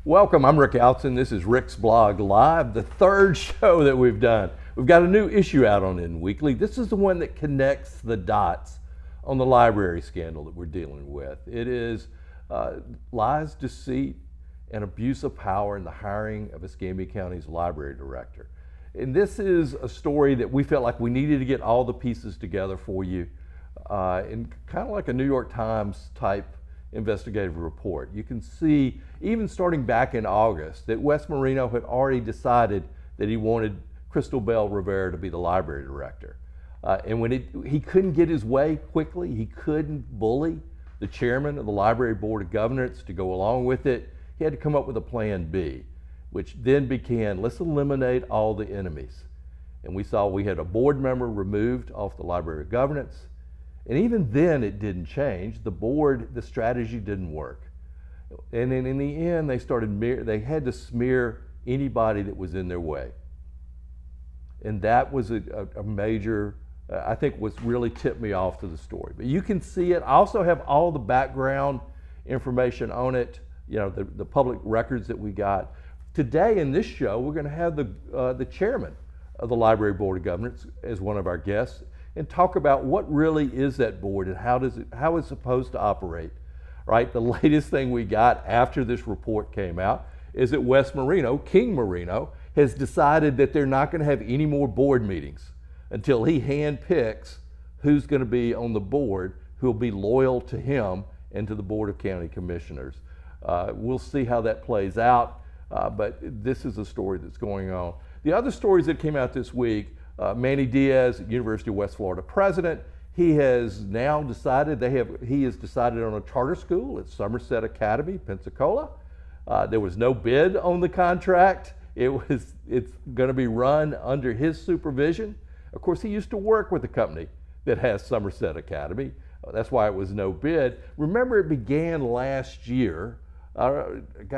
Welcome, I'm Rick Alson. This is Rick's Blog Live, the third show that we've done. We've got a new issue out on In Weekly. This is the one that connects the dots on the library scandal that we're dealing with. It is lies, deceit, and abuse of power in the hiring of Escambia County's library director. And this is a story that we felt like we needed to get all the pieces together for you in kind of like a New York Times type investigative report. You can see, even starting back in August, that Wes Marino had already decided that he wanted Crystal Bell Rivera to be the library director. And when he couldn't get his way quickly, he couldn't bully the chairman of the Library Board of Governors to go along with it, he had to come up with a plan B, which then began, let's eliminate all the enemies. And we saw we had a board member removed off the Library of Governance. And even then it didn't change. The board, the strategy didn't work. And then in the end, they had to smear anybody that was in their way. And that was a major, I think was really tipped me off to the story. But you can see it. I also have all the background information on it, you know, the public records that we got. Today in this show, we're going to have the chairman of the Library Board of Governors as one of our guests, and talk about what really is that board and how it's supposed to operate, right? The latest thing we got after this report came out is that Wes Marino, King Marino, has decided that they're not going to have any more board meetings until he handpicks who's going to be on the board who'll be loyal to him and to the Board of County Commissioners. We'll see how that plays out, but this is a story that's going on. The other stories that came out this week, Manny Diaz, University of West Florida president, he has now decided he has decided on a charter school at Somerset Academy, Pensacola. There was no bid on the contract. It's going to be run under his supervision. Of course, he used to work with the company that has Somerset Academy. That's why it was no bid. Remember, it began last year,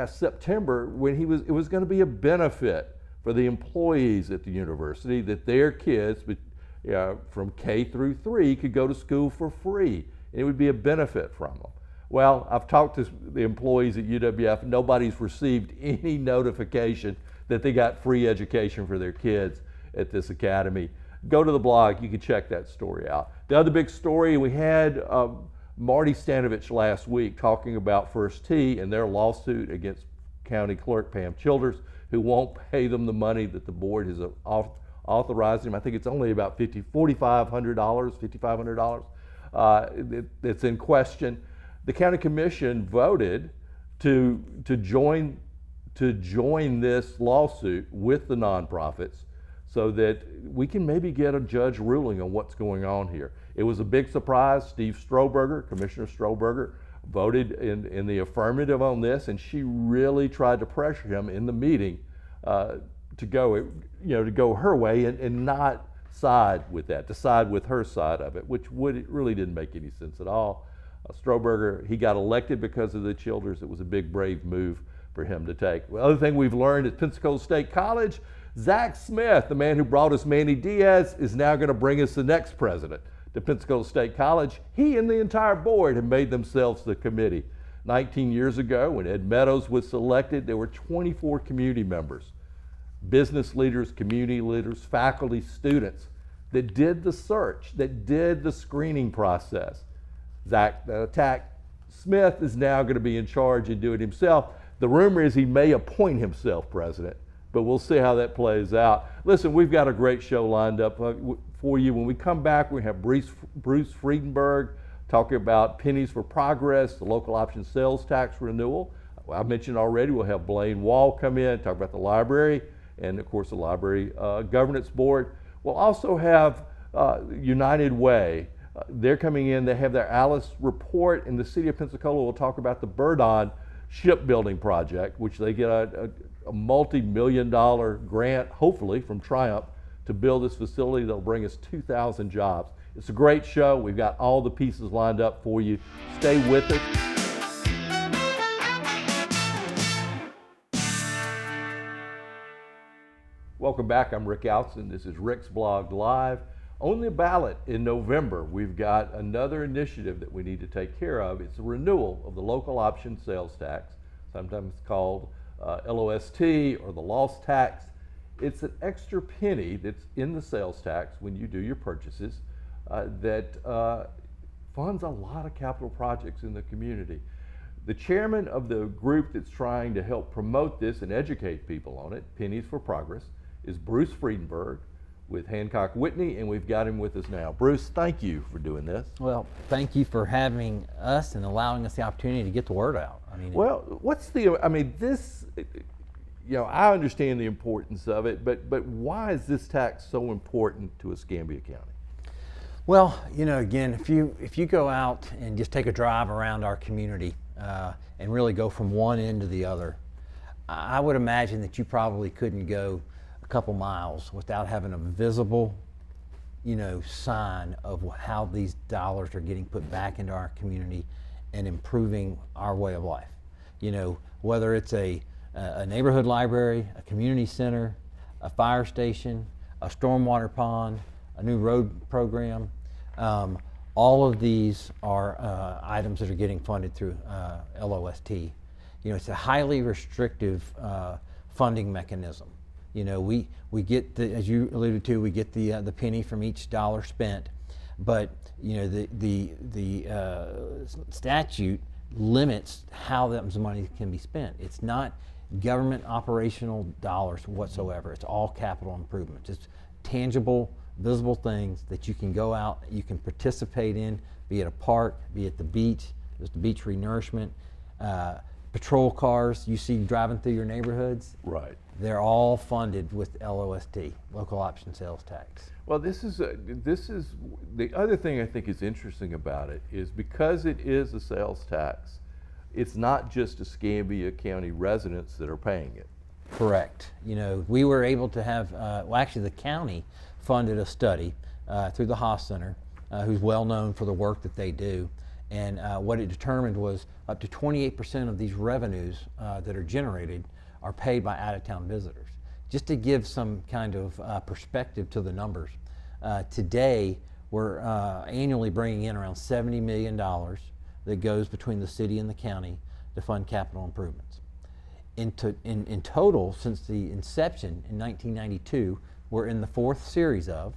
September, when it was going to be a benefit for the employees at the university that their kids from K through 3 could go to school for free. And it would be a benefit from them. Well, I've talked to the employees at UWF. Nobody's received any notification that they got free education for their kids at this academy. Go to the blog, you can check that story out. The other big story, we had Marty Stanovich last week talking about First Tee and their lawsuit against County Clerk Pam Childers, who won't pay them the money that the board has authorized them. I think it's only about $5,500 that's in question. The county commission voted to join this lawsuit with the nonprofits so that we can maybe get a judge ruling on what's going on here. It was a big surprise. Steve Strohberger, Commissioner Strohberger, voted in the affirmative on this, and she really tried to pressure him in the meeting to go her way and not side with that, to side with her side of it, which really didn't make any sense at all. Strohberger, he got elected because of the Childers. It was a big, brave move for him to take. The other thing we've learned at Pensacola State College, Zach Smith, the man who brought us Manny Diaz, is now going to bring us the next president to Pensacola State College. He and the entire board have made themselves the committee. 19 years ago, when Ed Meadows was selected, there were 24 community members, business leaders, community leaders, faculty, students that did the search, that did the screening process. Zach Smith is now going to be in charge and do it himself. The rumor is he may appoint himself president, but we'll see how that plays out. Listen, we've got a great show lined up for you. When we come back, we have Bruce Friedenberg talking about pennies for progress, the local option sales tax renewal. I mentioned already, we'll have Blaine Wall come in, talk about the library, and of course the Library Governance Board. We'll also have United Way. They're coming in, they have their Alice report, and the city of Pensacola will talk about the Burdon shipbuilding project, which they get a multi-million-dollar grant, hopefully from Triumph, to build this facility that'll bring us 2,000 jobs. It's a great show. We've got all the pieces lined up for you. Stay with us. Welcome back. I'm Rick Alson. This is Rick's Blog Live. On the ballot in November, we've got another initiative that we need to take care of. It's a renewal of the local option sales tax, sometimes called LOST or the lost tax. It's an extra penny that's in the sales tax when you do your purchases that funds a lot of capital projects in the community. The chairman of the group that's trying to help promote this and educate people on it, Pennies for Progress, is Bruce Friedenberg with Hancock Whitney, and we've got him with us now. Bruce, thank you for doing this. Well, thank you for having us and allowing us the opportunity to get the word out. Well, this, I understand the importance of it, but why is this tax so important to Escambia County? Well, again, if you go out and just take a drive around our community and really go from one end to the other, I would imagine that you probably couldn't go a couple miles without having a visible, sign of how these dollars are getting put back into our community and improving our way of life. Whether it's a neighborhood library, a community center, a fire station, a stormwater pond, a new road program. All of these are items that are getting funded through LOST. It's a highly restrictive funding mechanism. We get as you alluded to, we get the penny from each dollar spent, but the statute limits how that money can be spent. It's not government operational dollars whatsoever. It's all capital improvements. It's tangible, visible things that you can go out, you can participate in, be at a park, be at the beach. There's the beach renourishment, patrol cars you see driving through your neighborhoods. Right. They're all funded with LOST, local option sales tax. Well, this is the other thing I think is interesting about it is because it is a sales tax, it's not just Escambia County residents that are paying it. Correct. We were able to have, actually the county funded a study through the Haas Center, who's well known for the work that they do. And what it determined was up to 28% of these revenues that are generated are paid by out-of-town visitors. Just to give some kind of perspective to the numbers, today we're annually bringing in around $70 million that goes between the city and the county to fund capital improvements. In total, since the inception in 1992, we're in the fourth series of,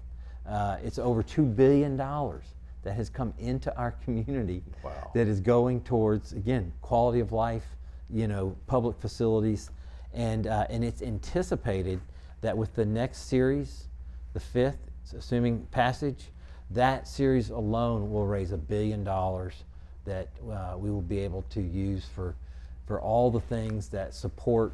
it's over $2 billion that has come into our community. Wow. That is going towards, again, quality of life, public facilities, and it's anticipated that with the next series, the fifth, assuming passage, that series alone will raise $1 billion that we will be able to use for all the things that support,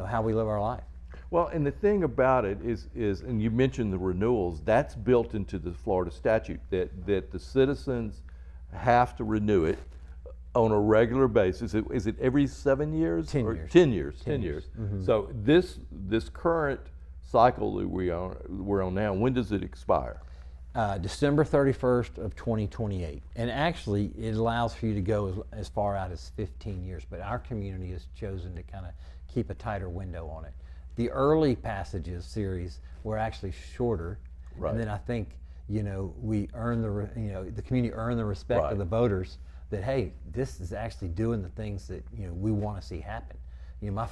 how we live our life. Well, and the thing about it is, and you mentioned the renewals, that's built into the Florida statute that the citizens have to renew it on a regular basis. Is it every 7 years? 10 years. 10 years. 10 10 years. years. Mm-hmm. So this current cycle that we're on now, when does it expire? December 31st of 2028. And actually, it allows for you to go as far out as 15 years, but our community has chosen to kind of keep a tighter window on it. The early passages series were actually shorter, right. And then I think we earn the community earned the respect right. of the voters that hey, this is actually doing the things that we want to see happen. My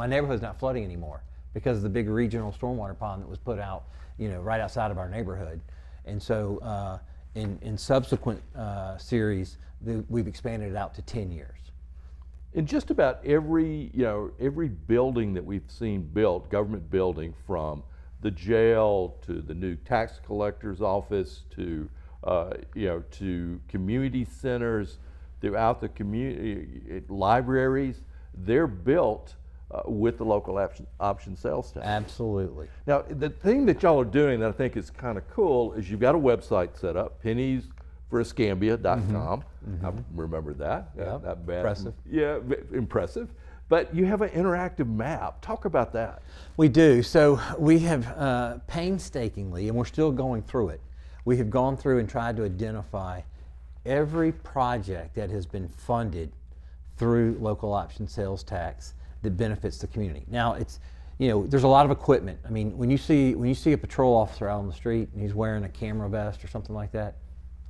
neighborhood's not flooding anymore because of the big regional stormwater pond that was put out right outside of our neighborhood, and so in subsequent series we've expanded it out to 10 years. In just about every building that we've seen built, government building, from the jail to the new tax collector's office to to community centers throughout the community, libraries, they're built with the local option sales tax. Absolutely. Now, the thing that y'all are doing that I think is kind of cool is you've got a website set up, penniesforEscambia.com. Mm-hmm. I remember that. Yeah. Not bad. Impressive. Yeah, impressive. But you have an interactive map. Talk about that. We do. So we have painstakingly, and we're still going through it, we have gone through and tried to identify every project that has been funded through local option sales tax that benefits the community. Now, it's there's a lot of equipment. I mean, when you see a patrol officer out on the street and he's wearing a camera vest or something like that,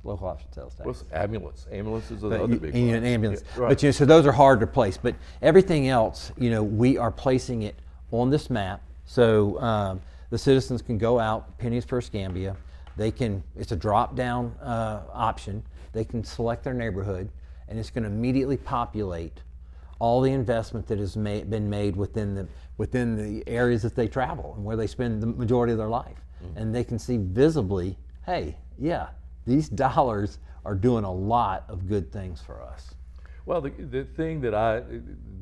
local option sales tax. What's ambulance? Ambulances are the But other you- big and, one. an ambulance. Yeah, right. But so those are hard to place. But everything else, we are placing it on this map. So the citizens can go out, Pennies for Escambia. It's a drop-down option. They can select their neighborhood, and it's going to immediately populate all the investment that has been made within the areas that they travel and where they spend the majority of their life. Mm-hmm. And they can see visibly, hey, yeah, these dollars are doing a lot of good things for us. Well, the thing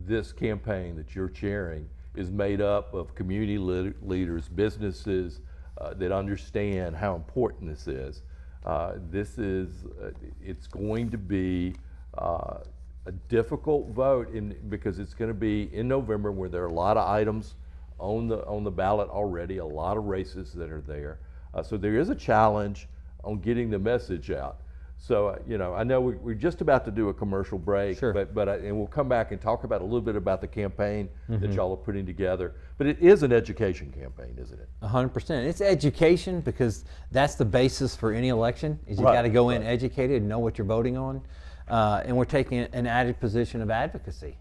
this campaign that you're chairing is made up of community leaders, businesses that understand how important this is. It's going to be a difficult vote because it's going to be in November, where there are a lot of items on the ballot already, a lot of races that are there. So there is a challenge on getting the message out. So I know we're just about to do a commercial break, Sure. but and we'll come back and talk about a little bit about the campaign that y'all are putting together. But it is an education campaign, isn't it? 100%. It's education, because that's the basis for any election. Is you Right, got to go in right. educated and know what you're voting on, and we're taking an added position of advocacy.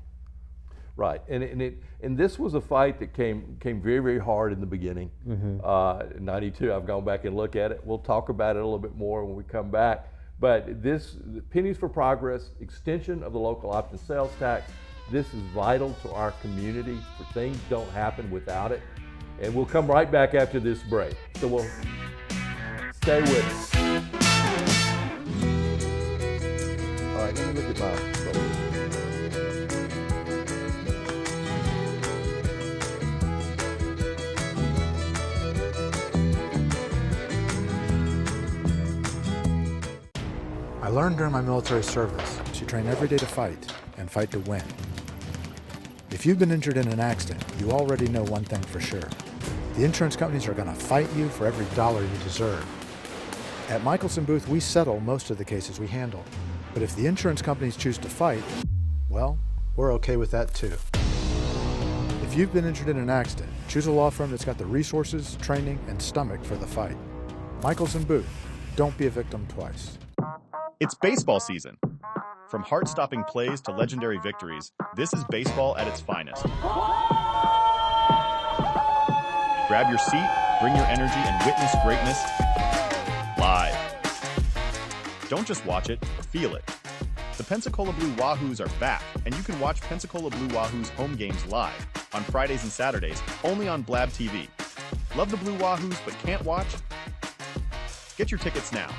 Right, and this was a fight that came very, very hard in the beginning. In '92, I've gone back and looked at it. We'll talk about it a little bit more when we come back. But this Pennies for Progress, extension of the local option sales tax, this is vital to our community. For things don't happen without it. And we'll come right back after this break. So we'll stay with us. All right, let me look at my phone. I learned during my military service to train every day to fight and fight to win. If you've been injured in an accident, you already know one thing for sure. The insurance companies are going to fight you for every dollar you deserve. At Michelson Booth, we settle most of the cases we handle. But if the insurance companies choose to fight, well, we're okay with that too. If you've been injured in an accident, choose a law firm that's got the resources, training, and stomach for the fight. Michelson Booth, don't be a victim twice. It's baseball season. From heart-stopping plays to legendary victories, this is baseball at its finest. Grab your seat, bring your energy, and witness greatness live. Don't just watch it, feel it. The Pensacola Blue Wahoos are back, and you can watch Pensacola Blue Wahoos home games live on Fridays and Saturdays, only on Blab TV. Love the Blue Wahoos but can't watch? Get your tickets now.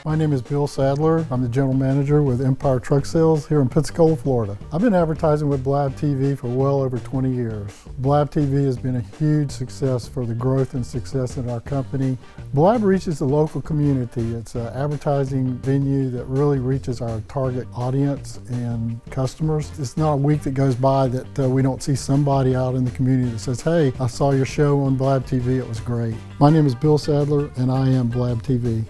My name is Bill Sadler. I'm the general manager with Empire Truck Sales here in Pensacola, Florida. I've been advertising with Blab TV for well over 20 years. Blab TV has been a huge success for the growth and success in our company. Blab reaches the local community. It's an advertising venue that really reaches our target audience and customers. It's not a week that goes by that we don't see somebody out in the community that says, hey, I saw your show on Blab TV, it was great. My name is Bill Sadler and I am Blab TV.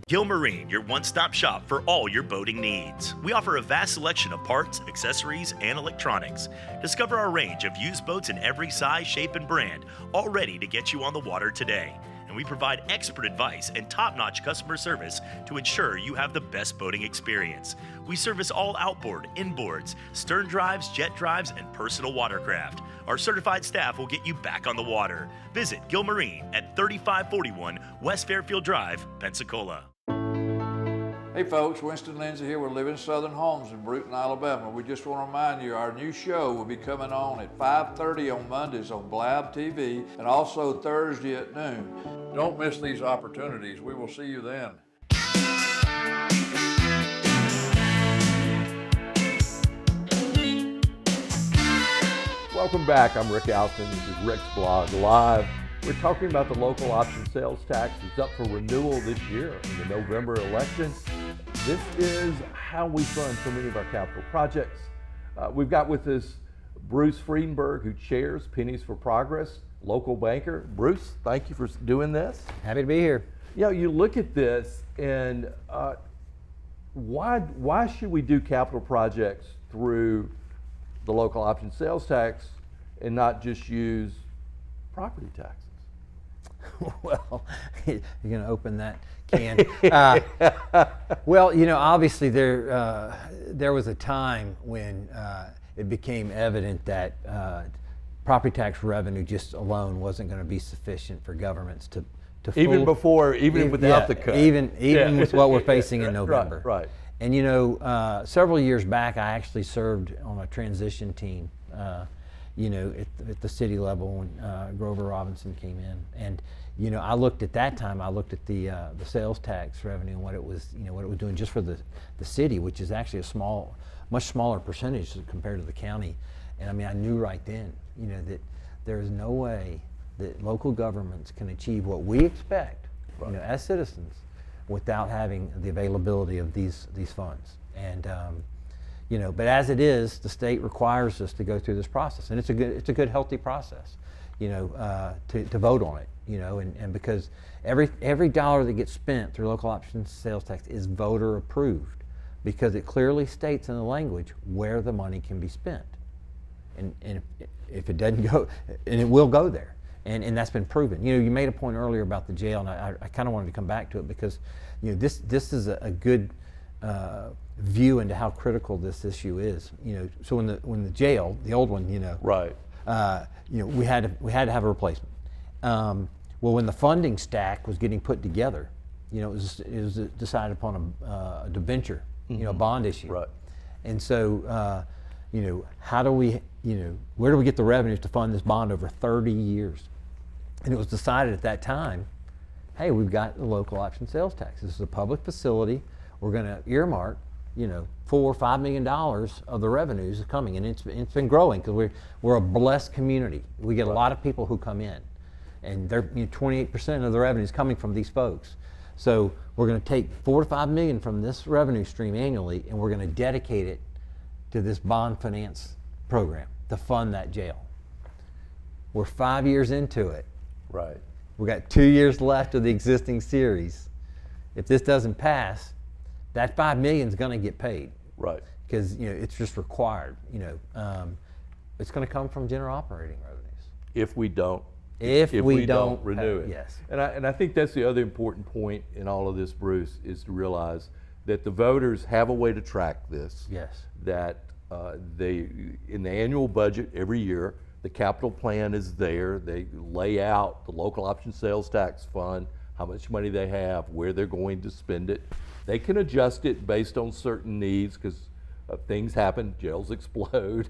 Gilmarine, your one-stop shop for all your boating needs. We offer a vast selection of parts, accessories, and electronics. Discover our range of used boats in every size, shape, and brand, all ready to get you on the water today. And we provide expert advice and top-notch customer service to ensure you have the best boating experience. We service all outboard, inboards, stern drives, jet drives, and personal watercraft. Our certified staff will get you back on the water. Visit Gilmarine at 3541 West Fairfield Drive, Pensacola. Hey folks, Winston Lindsay here with Living Southern Homes in Bruton, Alabama. We just want to remind you our new show will be coming on at 5:30 on Mondays on Blab TV and also Thursday at noon. Don't miss these opportunities. We will see you then. Welcome back. I'm Rick Alton. This is Rick's Blog Live. We're talking about the local option sales tax. It's up for renewal this year in the November election. This is how we fund so many of our capital projects. We've got with us Bruce Friedenberg, who chairs Pennies for Progress, local banker. Bruce, thank you for doing this. Happy to be here. You look at this and why should we do capital projects through the local option sales tax and not just use property taxes? Well, you're going to open that can. Well, obviously there was a time when it became evident that property tax revenue just alone wasn't going to be sufficient for governments to Even without the cut. Even with what we're facing in November. Right. And several years back, I actually served on a transition team, at the city level when Grover Robinson came in. And I looked at that time. I looked at the sales tax revenue and what it was doing just for the city, which is actually much smaller percentage compared to the county. And I mean, I knew right then, that there is no way that local governments can achieve what we expect, as citizens, without having the availability of these funds. And but as it is, the state requires us to go through this process, and it's a good healthy process, to vote on it, and because every dollar that gets spent through local option sales tax is voter approved, because it clearly states in the language where the money can be spent, and if it doesn't go, and it will go there. And that's been proven. You made a point earlier about the jail, and I kind of wanted to come back to it because, this is a good view into how critical this issue is. So when the jail, the old one, Right. we had to have a replacement. Well, when the funding stack was getting put together, it was decided upon a debenture, a bond issue. Right. And so, how do we, where do we get the revenues to fund this bond over 30 years? And it was decided at that time, hey, we've got the local option sales tax. This is a public facility. We're going to earmark, $4 or $5 million of the revenues coming, and it's been growing because we're a blessed community. We get a lot of people who come in, and they're 28% of the revenue is coming from these folks. So we're going to take $4 to $5 million from this revenue stream annually, and we're going to dedicate it to this bond finance program to fund that jail. We're 5 years into it. Right. We got 2 years left of the existing series. If this doesn't pass, that $5 million is going to get paid. Right. Because it's just required. It's going to come from general operating revenues. If we don't. If we don't renew it. Yes. And I think that's the other important point in all of this, Bruce, is to realize that the voters have a way to track this. Yes. That they, in the annual budget every year, the capital plan is there. They lay out the local option sales tax fund, how much money they have, where they're going to spend it. They can adjust it based on certain needs because things happen, jails explode,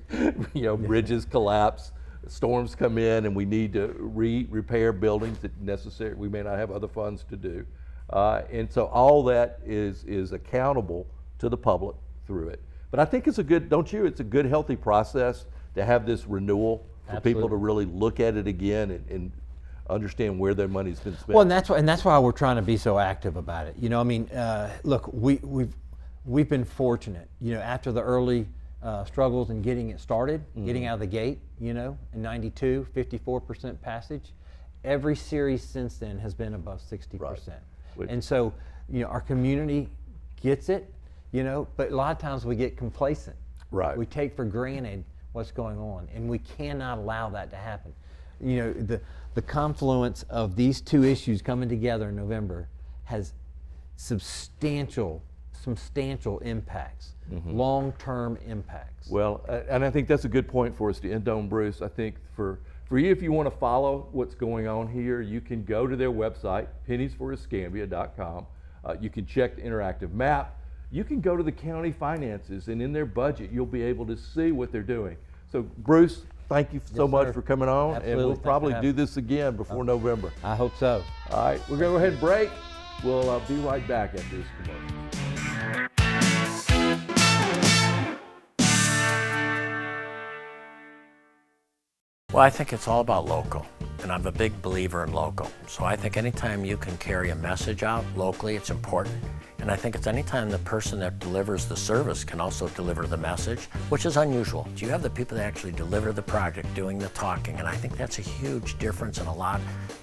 bridges collapse, storms come in, and we need to repair buildings that necessary. We may not have other funds to do. And so all that is accountable to the public through it. But I think it's a good healthy process to have this renewal for people to really look at it again and understand where their money's been spent. Well, and that's why we're trying to be so active about it. Look, we've been fortunate. After the early struggles in getting it started, getting out of the gate. In '92, 54% passage. Every series since then has been above 60%. Right. And so, our community gets it. But a lot of times we get complacent. Right. We take for granted what's going on, and we cannot allow that to happen. The confluence of these two issues coming together in November has substantial impacts, long-term impacts. Well, and I think that's a good point for us to end on, Bruce. I think for you, if you want to follow what's going on here, you can go to their website, penniesforescambia.com. You can check the interactive map. You can go to the county finances, and in their budget, you'll be able to see what they're doing. So, Bruce, thank you so much for coming on, Absolutely. and we'll Thanks probably for do having me. this again before November. I hope so. All right, we're going to go ahead and break. We'll be right back after this commercial. Well, I think it's all about local, and I'm a big believer in local. So I think anytime you can carry a message out locally, it's important. And I think it's anytime the person that delivers the service can also deliver the message, which is unusual. You have the people that actually deliver the project doing the talking, and I think that's a huge difference, and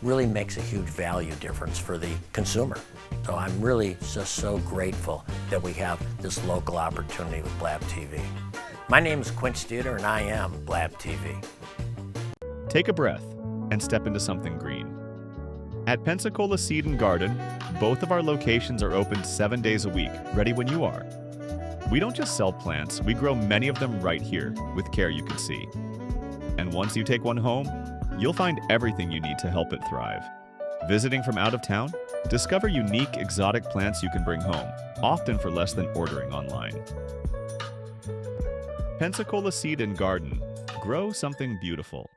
really makes a huge value difference for the consumer. So I'm really just so grateful that we have this local opportunity with Blab TV. My name is Quint Studer, and I am Blab TV. Take a breath and step into something green. At Pensacola Seed and Garden, both of our locations are open 7 days a week, ready when you are. We don't just sell plants, we grow many of them right here, with care you can see. And once you take one home, you'll find everything you need to help it thrive. Visiting from out of town? Discover unique exotic plants you can bring home, often for less than ordering online. Pensacola Seed and Garden. Grow something beautiful.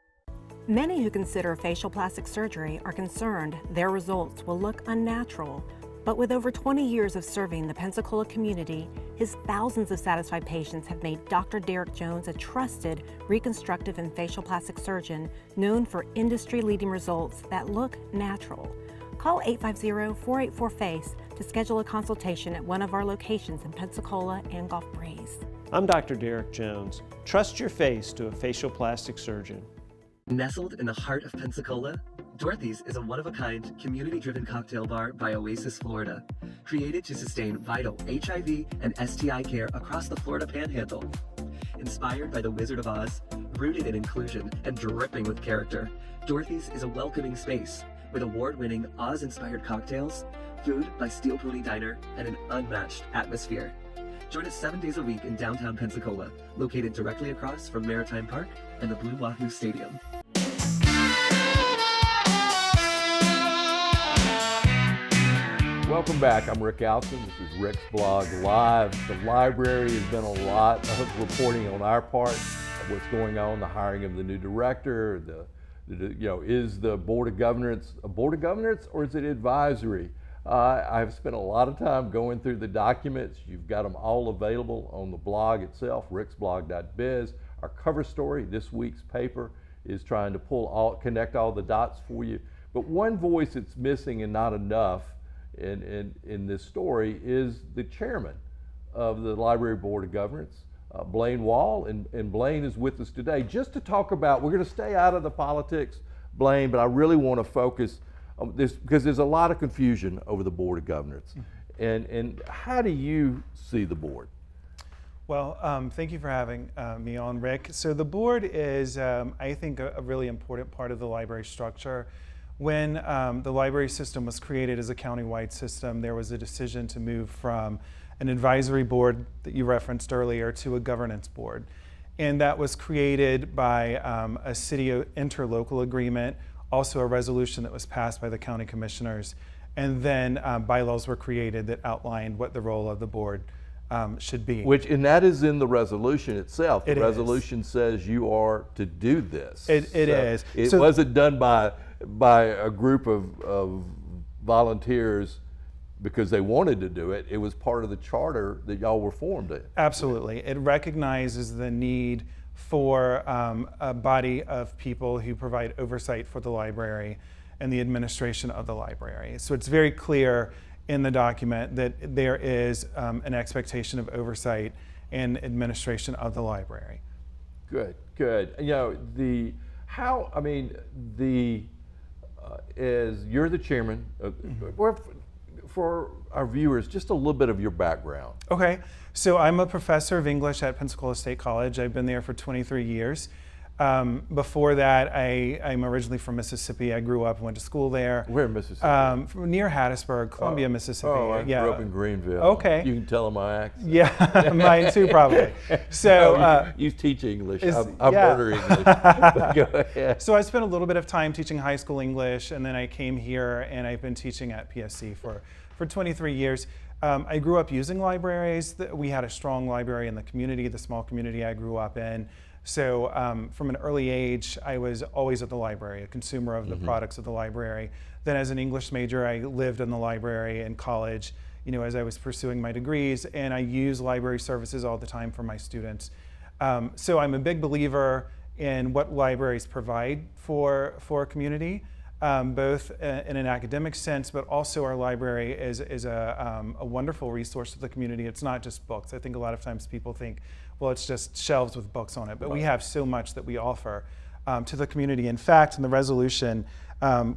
Many who consider facial plastic surgery are concerned their results will look unnatural. But with over 20 years of serving the Pensacola community, his thousands of satisfied patients have made Dr. Derek Jones a trusted reconstructive and facial plastic surgeon known for industry-leading results that look natural. Call 850-484-FACE to schedule a consultation at one of our locations in Pensacola and Gulf Breeze. I'm Dr. Derek Jones. Trust your face to a facial plastic surgeon. Nestled in the heart of Pensacola, Dorothy's is a one-of-a-kind, community-driven cocktail bar by Oasis, Florida, created to sustain vital HIV and STI care across the Florida Panhandle. Inspired by the Wizard of Oz, rooted in inclusion and dripping with character, Dorothy's is a welcoming space with award-winning Oz-inspired cocktails, food by Steel Pony Diner, and an unmatched atmosphere. Join us 7 days a week in downtown Pensacola, located directly across from Maritime Park and the Blue Wahoo Stadium. Welcome back. I'm Rick Alson. This is Rick's Blog Live. The library has been a lot of reporting on our part of what's going on, the hiring of the new director, is the Board of Governance a Board of Governance or is it advisory? I've spent a lot of time going through the documents. You've got them all available on the blog itself, ricksblog.biz. Our cover story, this week's paper, is trying to connect all the dots for you. But one voice that's missing and not enough in this story is the chairman of the Library Board of Governance, Blaine Wall, and Blaine is with us today just to talk about, we're going to stay out of the politics, Blaine, but I really want to focus on this because there's a lot of confusion over the Board of Governance. And how do you see the board? Well, thank you for having me on, Rick. So the board is, I think, a really important part of the library structure. When the library system was created as a county-wide system, there was a decision to move from an advisory board that you referenced earlier to a governance board. And that was created by a city interlocal agreement, also a resolution that was passed by the county commissioners. And then bylaws were created that outlined what the role of the board should be. And that is in the resolution itself. The It resolution says you are to do this. It is. It wasn't done by a group of volunteers because they wanted to do it. It was part of the charter that y'all were formed in. Absolutely. It recognizes the need for a body of people who provide oversight for the library and the administration of the library. So it's very clear in the document that there is an expectation of oversight and administration of the library. Good. As you're the chairman, for our viewers, just a little bit of your background. Okay, so I'm a professor of English at Pensacola State College. I've been there for 23 years. Before that, I'm originally from Mississippi. I grew up, went to school there. Where in Mississippi? Near Hattiesburg, Columbia, Mississippi. I grew up in Greenville. Okay. You can tell them my accent. Yeah, mine too, probably. So you teach English. I murder English. Go ahead. So I spent a little bit of time teaching high school English, and then I came here, and I've been teaching at PSC for 23 years. I grew up using libraries. We had a strong library in the community, the small community I grew up in. So from an early age, I was always at the library, a consumer of the products of the library. Then as an English major, I lived in the library in college, as I was pursuing my degrees, and I use library services all the time for my students. So I'm a big believer in what libraries provide for a community, both in an academic sense, but also our library is a wonderful resource to the community. It's not just books. I think a lot of times people think, well, it's just shelves with books on it, but we have so much that we offer to the community. In fact, in the resolution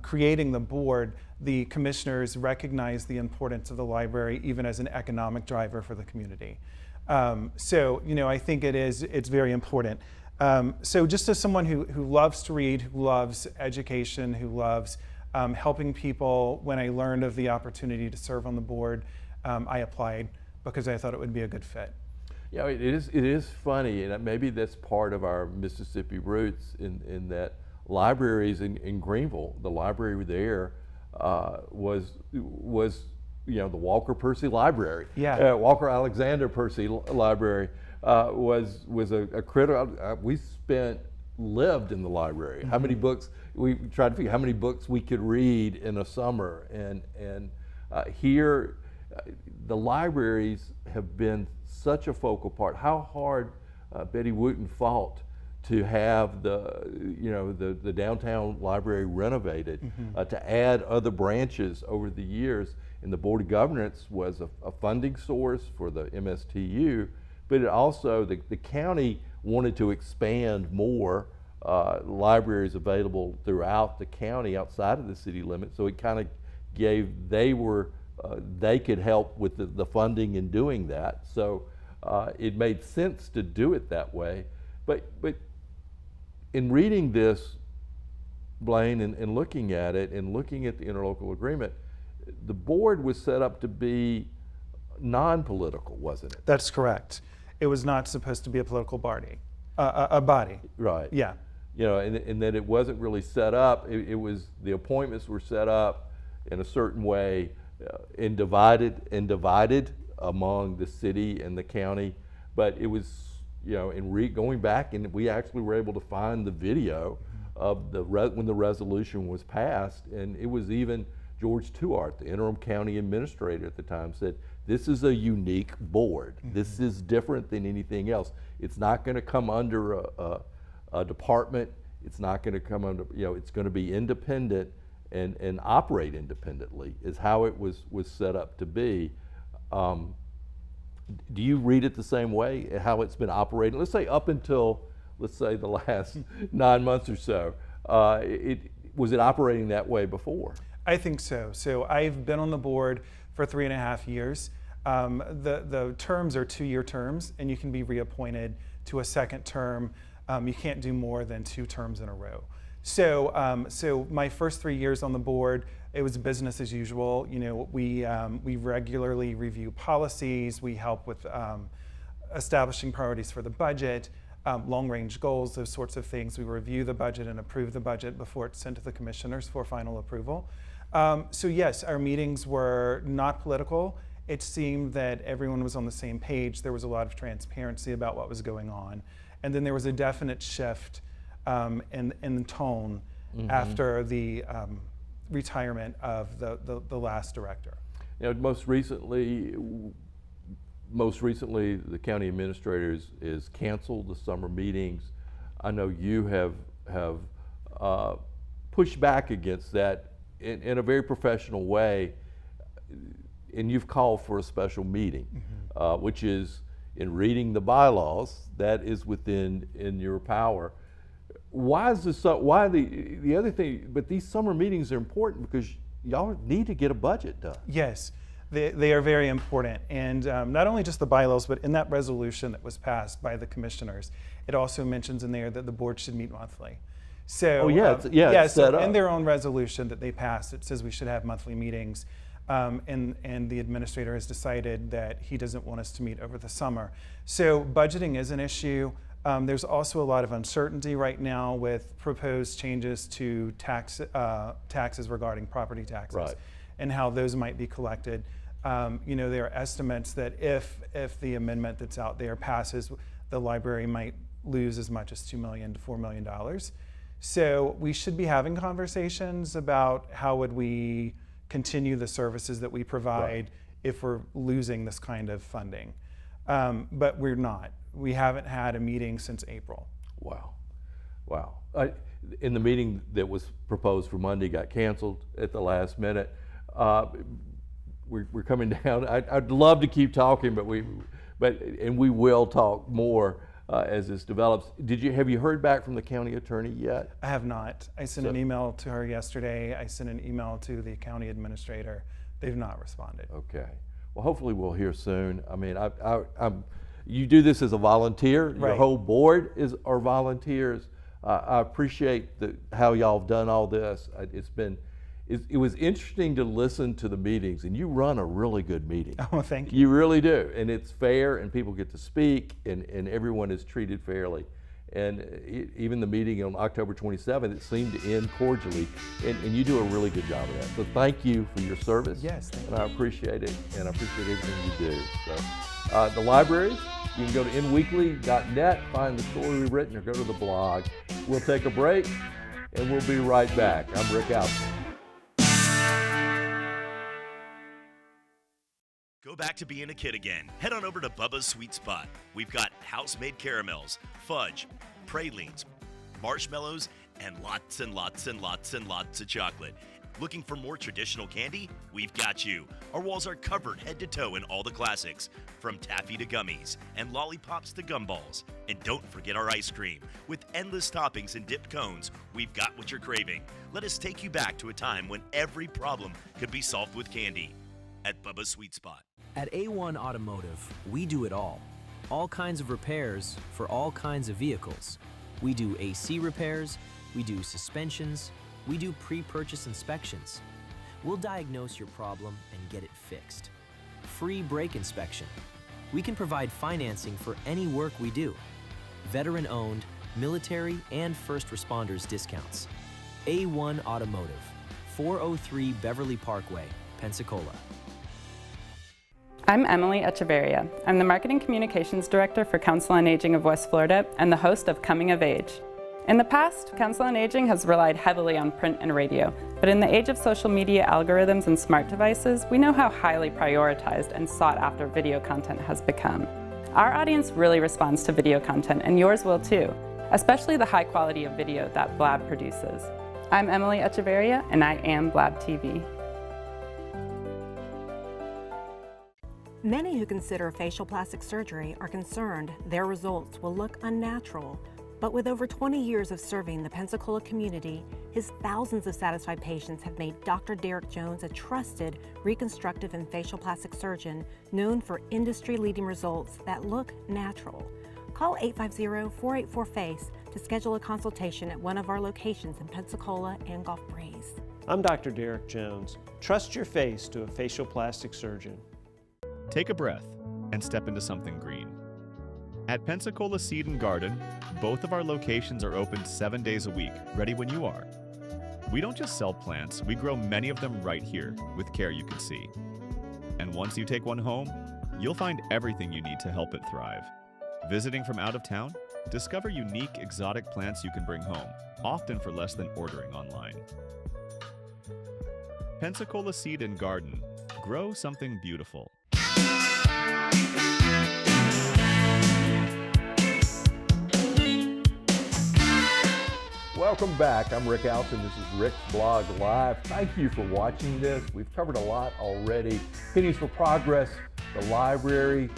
creating the board, the commissioners recognize the importance of the library even as an economic driver for the community. So, I think it's very important. So just as someone who loves to read, who loves education, who loves helping people. When I learned of the opportunity to serve on the board, I applied because I thought it would be a good fit. Yeah, it is funny, and maybe that's part of our Mississippi roots in that libraries in Greenville, the library there was the Walker Percy Library. Yeah. Walker Alexander Percy Library was a critical. We lived in the library. How many books we tried to figure how many books we could read in a summer, and here the libraries have been such a focal part. How hard Betty Wooten fought to have the downtown library renovated, to add other branches over the years. And the Board of Governance was a funding source for the MSTU, but it also, the county wanted to expand more libraries available throughout the county outside of the city limits. So it kind of gave, they could help with the funding in doing that. So it made sense to do it that way. But in reading this, Blaine, and looking at it and looking at the interlocal agreement, the board was set up to be non-political, wasn't it? That's correct. It was not supposed to be a political body, a body. Right. Yeah. And that it wasn't really set up. It was, the appointments were set up in a certain way, and divided among the city and the county. But it was, going back, and we actually were able to find the video of when the resolution was passed, and it was even George Tuart, the interim county administrator at the time, said, this is a unique board. This is different than anything else. It's not going to come under a department. It's not going to come under, it's going to be independent and operate independently, is how it was set up to be. Do you read it the same way, how it's been operating? Let's say up until, the last 9 months or so. Was it operating that way before? I think so. So I've been on the board for 3.5 years. The terms are 2-year terms, and you can be reappointed to a second term. You can't do more than 2 terms in a row. So my first 3 years on the board, it was business as usual. We regularly review policies. We help with establishing priorities for the budget, long-range goals, those sorts of things. We review the budget and approve the budget before it's sent to the commissioners for final approval. So yes, our meetings were not political. It seemed that everyone was on the same page. There was a lot of transparency about what was going on. And then there was a definite shift in tone after the retirement of the last director. Most recently, the county administrator is canceled the summer meetings. I know you have pushed back against that in a very professional way, and you've called for a special meeting, which is, in reading the bylaws, that is within your power. Why is this? Why the other thing? But these summer meetings are important because y'all need to get a budget done. Yes. They are very important, and not only just the bylaws, but in that resolution that was passed by the commissioners, it also mentions in there that the board should meet monthly. So, it's set up. In their own resolution that they passed, it says we should have monthly meetings, and the administrator has decided that he doesn't want us to meet over the summer. So budgeting is an issue. There's also a lot of uncertainty right now with proposed changes to taxes regarding property taxes, and how those might be collected. There are estimates that if the amendment that's out there passes, the library might lose as much as $2 million to $4 million. So we should be having conversations about how would we continue the services that we provide if we're losing this kind of funding. But we're not. We haven't had a meeting since April. Wow. In the meeting that was proposed for Monday got canceled at the last minute. We're coming down. I'd love to keep talking, but we will talk more as this develops. Have you heard back from the county attorney yet? I have not. I sent an email to her yesterday. I sent an email to the county administrator. They've not responded. Okay. Well, hopefully we'll hear soon. I mean, you do this as a volunteer. Your whole board are volunteers. I appreciate how y'all have done all this. it was interesting to listen to the meetings, and you run a really good meeting. Oh, thank you. You really do, and it's fair, and people get to speak, and everyone is treated fairly. And even the meeting on October 27th, it seemed to end cordially, and you do a really good job of that. So thank you for your service. Yes, thank and I appreciate it, and I appreciate everything you do. So the libraries, you can go to nweekly.net, find the story we've written, or go to the blog. We'll take a break, and we'll be right back. I'm Rick Alson. Go back to being a kid again. Head on over to Bubba's Sweet Spot. We've got house-made caramels, fudge, pralines, marshmallows, and lots and lots and lots and lots of chocolate. Looking for more traditional candy? We've got you. Our walls are covered head to toe in all the classics, from taffy to gummies and lollipops to gumballs. And don't forget our ice cream. With endless toppings and dipped cones, we've got what you're craving. Let us take you back to a time when every problem could be solved with candy. At Bubba's Sweet Spot. At A1 Automotive, we do it all. All kinds of repairs for all kinds of vehicles. We do AC repairs, we do suspensions, we do pre-purchase inspections. We'll diagnose your problem and get it fixed. Free brake inspection. We can provide financing for any work we do. Veteran-owned, military, and first responders discounts. A1 Automotive, 403 Beverly Parkway, Pensacola. I'm Emily Echeverria. I'm the Marketing Communications Director for Council on Aging of West Florida and the host of Coming of Age. In the past, Council on Aging has relied heavily on print and radio, but in the age of social media algorithms and smart devices, we know how highly prioritized and sought after video content has become. Our audience really responds to video content, and yours will too, especially the high quality of video that Blab produces. I'm Emily Echeverria, and I am Blab TV. Many who consider facial plastic surgery are concerned their results will look unnatural. But with over 20 years of serving the Pensacola community, his thousands of satisfied patients have made Dr. Derek Jones a trusted reconstructive and facial plastic surgeon known for industry-leading results that look natural. Call 850-484-FACE to schedule a consultation at one of our locations in Pensacola and Gulf Breeze. I'm Dr. Derek Jones. Trust your face to a facial plastic surgeon. Take a breath and step into something green. At Pensacola Seed and Garden, both of our locations are open 7 days a week, ready when you are. We don't just sell plants, we grow many of them right here with care you can see. And once you take one home, you'll find everything you need to help it thrive. Visiting from out of town? Discover unique exotic plants you can bring home, often for less than ordering online. Pensacola Seed and Garden. Grow something beautiful. Welcome back. I'm Rick Alson. This is Rick's Blog Live. Thank you for watching this. We've covered a lot already. Pennies for Progress, the library,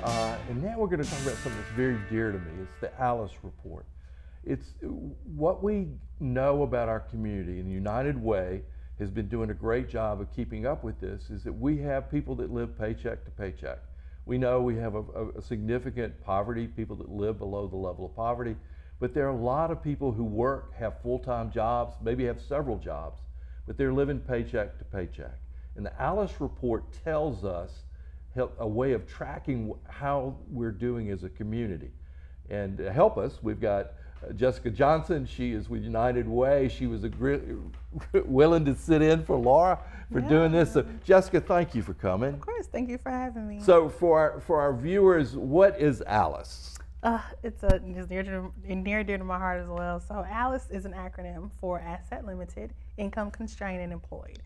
and now we're going to talk about something that's very dear to me. It's the Alice Report. It's what we know about our community, and United Way has been doing a great job of keeping up with this, is that we have people that live paycheck to paycheck. We know we have a significant poverty, people that live below the level of poverty. But there are a lot of people who work, have full-time jobs, maybe have several jobs, but they're living paycheck to paycheck. And the Alice Report tells us a way of tracking how we're doing as a community. And to help us, we've got Jessica Johnson. She is with United Way. She was willing to sit in for Laura for doing this. So Jessica, thank you for coming. Of course, thank you for having me. So for our viewers, what is Alice? It's near and dear to my heart as well. So ALICE is an acronym for Asset Limited, Income Constrained, and Employed.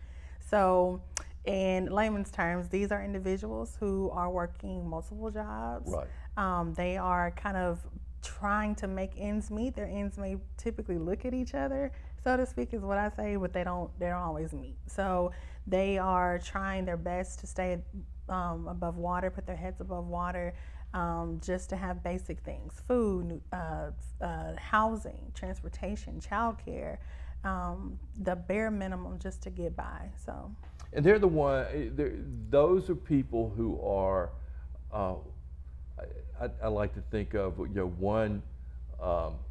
So in layman's terms, these are individuals who are working multiple jobs. Right. They are kind of trying to make ends meet. Their ends may typically look at each other, so to speak, is what I say, but they don't always meet. So they are trying their best to stay above water, put their heads above water, just to have basic things: food, housing, transportation, childcare, the bare minimum just to get by. So. And they're the those are people who are, I like to think of, one,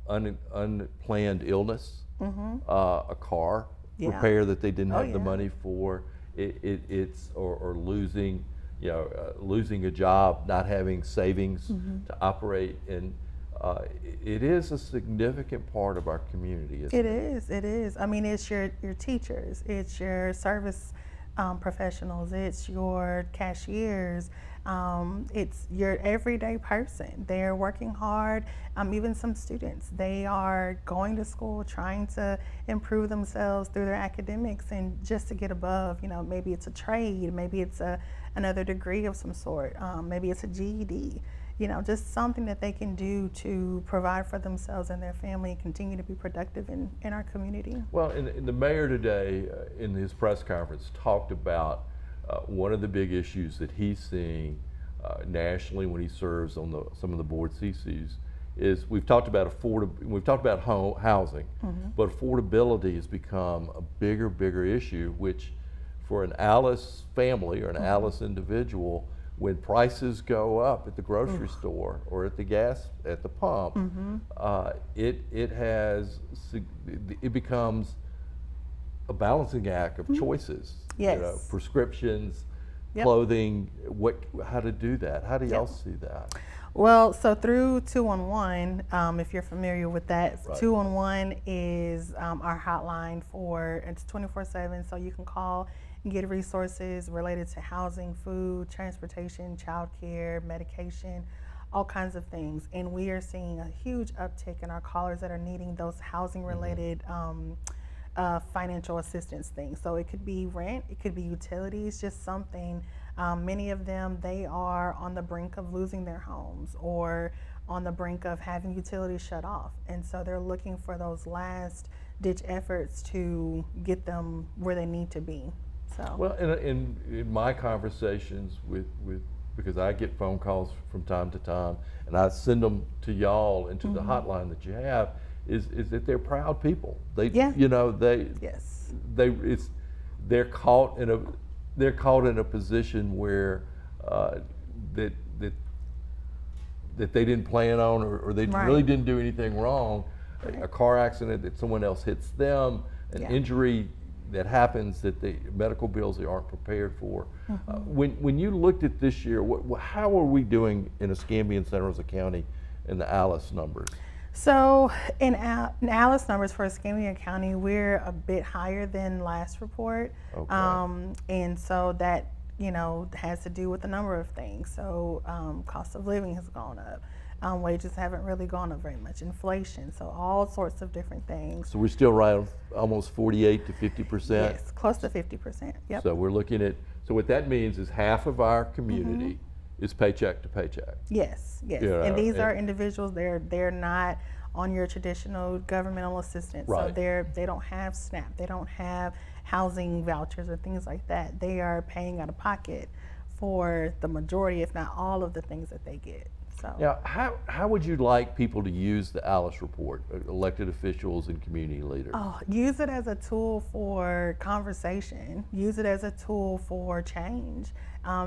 unplanned illness, a car repair that they didn't Oh, have the yeah. money for. It's or losing, losing a job, not having savings to operate, and it is a significant part of our community. Isn't It is. It is. I mean, it's your teachers, it's your service professionals, it's your cashiers, it's your everyday person. They're working hard. Even some students, they are going to school trying to improve themselves through their academics and just to get above. Maybe it's a trade, maybe it's another degree of some sort, maybe it's a GED. Just something that they can do to provide for themselves and their family and continue to be productive in our community. Well, and the mayor today, in his press conference, talked about one of the big issues that he's seeing nationally when he serves on some of the boards he sees is we've talked about housing, but affordability has become a bigger issue, which for an Alice family or an Alice individual, when prices go up at the grocery store or at the pump, it becomes a balancing act of choices. Yes. Prescriptions, clothing, how to do that. How do y'all see that? Well, so through 211, if you're familiar with that, Right. 211 is our hotline it's 24/7, so you can call and get resources related to housing, food, transportation, childcare, medication, all kinds of things. And we are seeing a huge uptick in our callers that are needing those housing related financial assistance things. So it could be rent, it could be utilities, just something. Many of them, they are on the brink of losing their homes or on the brink of having utilities shut off. And so they're looking for those last ditch efforts to get them where they need to be. So. Well, in my conversations because I get phone calls from time to time, and I send them to y'all and to the hotline that you have, is that they're proud people. They're caught in a position where that they didn't plan on, or they really didn't do anything wrong. A car accident that someone else hits them, an injury that happens that the medical bills they aren't prepared for. When you looked at this year, how are we doing in Escambia and Santa Rosa County in the Alice numbers? So in Alice numbers for Escambia County, we're a bit higher than last report. Okay. And so that, has to do with a number of things. So cost of living has gone up. Wages haven't really gone up very much. Inflation, so all sorts of different things. So we're still right on almost 48 to 50%? Yes, close to 50%, yep. So we're looking at, so what that means is half of our community is paycheck to paycheck. Yes, yes. And these are individuals, they're not on your traditional governmental assistance. Right. So they don't have SNAP, they don't have housing vouchers or things like that. They are paying out of pocket for the majority, if not all of the things that they get. So. Now, how would you like people to use the Alice report, elected officials and community leaders? Oh, use it as a tool for conversation. Use it as a tool for change.